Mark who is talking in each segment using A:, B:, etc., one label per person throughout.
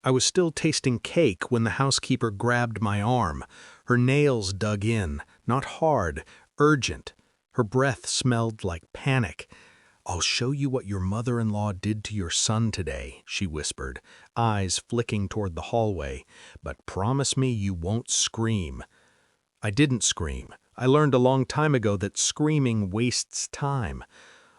A: I was still tasting cake when the housekeeper grabbed my arm. Her nails dug in, not hard, urgent. Her breath smelled like panic. "I'll show you what your mother-in-law did to your son today," she whispered, eyes flicking toward the hallway. "But promise me you won't scream." I didn't scream. I learned a long time ago that screaming wastes time.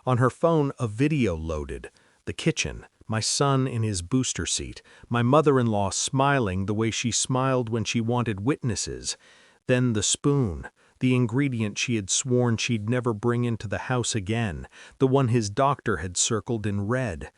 A: On her phone, a video loaded. The kitchen, my son in his booster seat, my mother-in-law smiling the way she smiled when she wanted witnesses. Then the spoon, the ingredient she had sworn she'd never bring into the house again, the one his doctor had circled in red.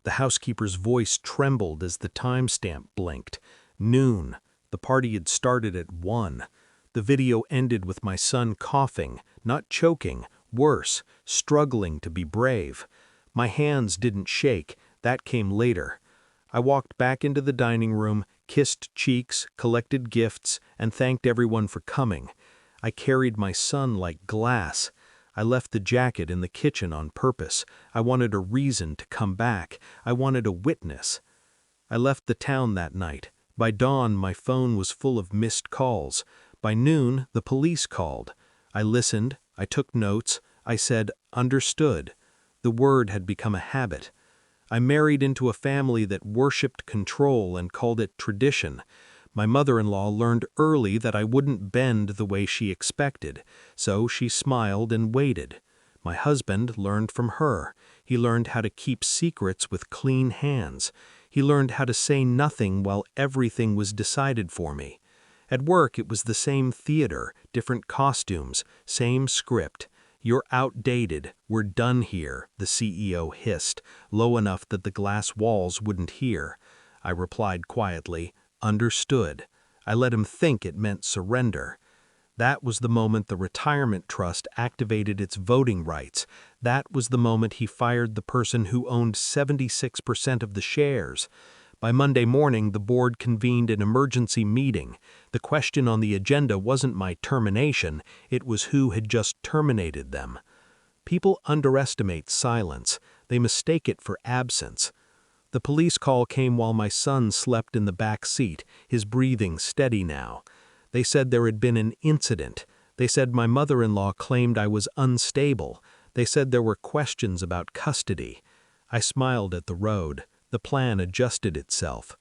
A: The housekeeper's voice trembled as the timestamp blinked. Noon. The party had started at 1. The video ended with my son coughing, not choking, worse, struggling to be brave. My hands didn't shake. That came later. I walked back into the dining room, kissed cheeks, collected gifts, and thanked everyone for coming. I carried my son like glass. I left the jacket in the kitchen on purpose. I wanted a reason to come back. I wanted a witness. I left the town that night. By dawn, my phone was full of missed calls. By noon, the police called. I listened. I took notes. I said, "Understood." The word had become a habit. I married into a family that worshipped control and called it tradition. My mother-in-law learned early that I wouldn't bend the way she expected, so she smiled and waited. My husband learned from her. He learned how to keep secrets with clean hands. He learned how to say nothing while everything was decided for me. At work, it was the same theater, different costumes, same script. "You're outdated. We're done here," the CEO hissed, low enough that the glass walls wouldn't hear. I replied quietly, "Understood." I let him think it meant surrender. That was the moment the retirement trust activated its voting rights. That was the moment he fired the person who owned 76% of the shares. By Monday morning, the board convened an emergency meeting. The question on the agenda wasn't my termination, it was who had just terminated them. People underestimate silence. They mistake it for absence. The police call came while my son slept in the back seat, his breathing steady now. They said there had been an incident. They said my mother-in-law claimed I was unstable. They said there were questions about custody. I smiled at the road. The plan adjusted itself.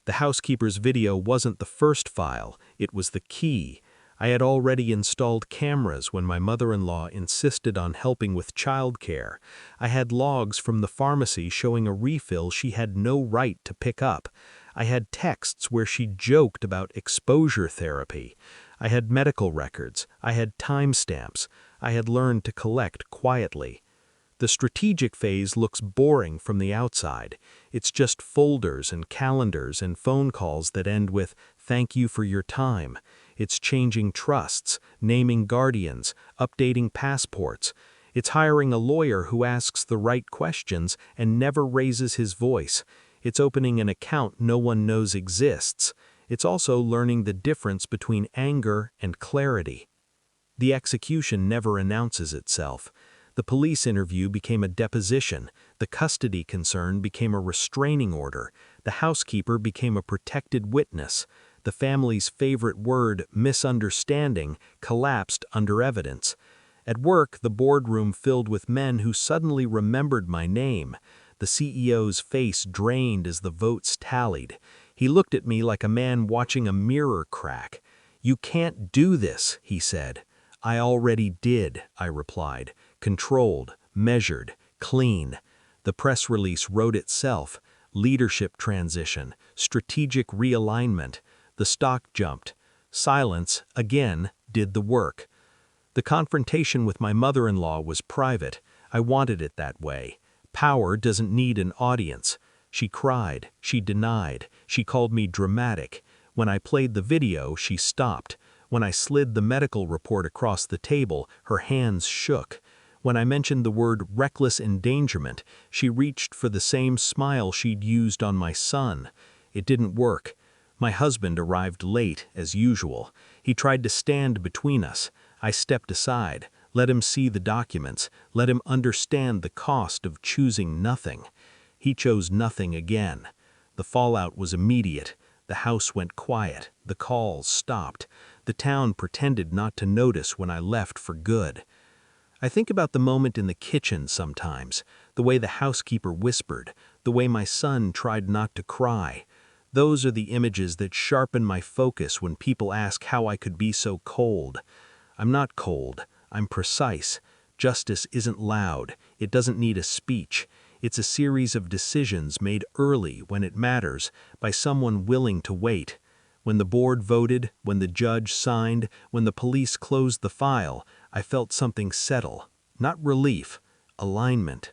A: The housekeeper's video wasn't the first file, it was the key. I had already installed cameras when my mother-in-law insisted on helping with childcare. I had logs from the pharmacy showing a refill she had no right to pick up. I had texts where she joked about exposure therapy. I had medical records. I had timestamps. I had learned to collect quietly. The strategic phase looks boring from the outside. It's just folders and calendars and phone calls that end with, "Thank you for your time." It's changing trusts, naming guardians, updating passports. It's hiring a lawyer who asks the right questions and never raises his voice. It's opening an account no one knows exists. It's also learning the difference between anger and clarity. The execution never announces itself. The police interview became a deposition, the custody concern became a restraining order, the housekeeper became a protected witness, the family's favorite word, misunderstanding, collapsed under evidence. At work, the boardroom filled with men who suddenly remembered my name. The CEO's face drained as the votes tallied. He looked at me like a man watching a mirror crack. "You can't do this," he said. "I already did," I replied. Controlled, measured, clean. The press release wrote itself. Leadership transition, strategic realignment. The stock jumped. Silence, again, did the work. The confrontation with my mother-in-law was private. I wanted it that way. Power doesn't need an audience. She cried. She denied. She called me dramatic. When I played the video, she stopped. When I slid the medical report across the table, her hands shook. When I mentioned the word reckless endangerment, she reached for the same smile she'd used on my son. It didn't work. My husband arrived late, as usual. He tried to stand between us. I stepped aside, let him see the documents, let him understand the cost of choosing nothing. He chose nothing again. The fallout was immediate. The house went quiet. The calls stopped. The town pretended not to notice when I left for good. I think about the moment in the kitchen sometimes, the way the housekeeper whispered, the way my son tried not to cry. Those are the images that sharpen my focus when people ask how I could be so cold. I'm not cold, I'm precise. Justice isn't loud, it doesn't need a speech. It's a series of decisions made early when it matters, by someone willing to wait. When the board voted, when the judge signed, when the police closed the file, I felt something settle. Not relief, alignment.